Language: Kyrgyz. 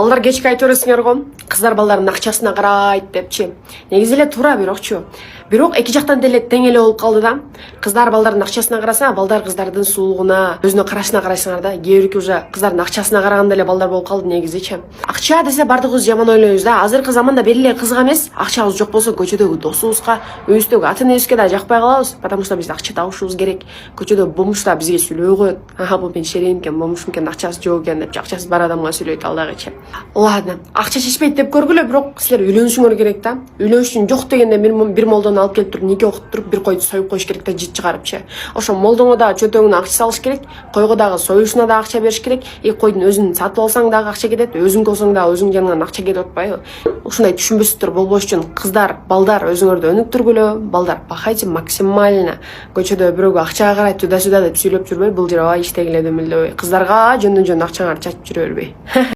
Балдар кечке айтып бересиңер го. Кыздар балдардын акчасына карайт депчи. Негизи эле туура бирокчу. Бирок эки жактан деле тең эле болуп калды да. Кыздар балдардын акчасына караса, балдар кыздардын сулугуна, өзүнө карашына карайсыңар да. Кээ бирки уже кыздардын акчасына караганда эле балдар болуп калды негизичи. Акча десе бардыгыбыз жаман ойлойбуз да. Азыркы заманда бир эле кызга эмес, акчабыз жок болсо көчөдөгү досубузга, үйүбүздөгү ата-энебизге да жакпай калабыз, потому что биз акча табышыбыз керек. Көчөдө бомуш да бизге сүйлөй коет. Бул мен шерейим экен, бомуш экен, акчасы жок экен деп, акчасы бар адамга сүйлөйт ал дагычы. Ладно, акча чечпейт деп көргүлө, бирок силер үйлөнүшүңөр керек да. Үйлөнүш үчүн жок дегенде бир молдону алып келип туруп нике окуп туруп бир койду союп коюш керек да, жит чыгарыпчы. Ошо молдоңо да чөтөгүнө акча салыш керек, койго дагы союшуна да акча бериш керек. Койдун өзүн сатып алсаң дагы акча кетет, өзүң болсоң дагы өзүң жаныңан акча кетип атпайбы? Ушундай түшүнбөстүктөр болбош үчүн кыздар, балдар өзүңөрдү өнүктүргүлө, балдар пахайте максимально. Көчөдө бирөөгө акчага карай туда-сюда деп сүйлөп жүрбөй, бул жерге иштегиле демилдебей. Кыздарга жөндөн-жөн акчаңарды чачып жүрө бербей.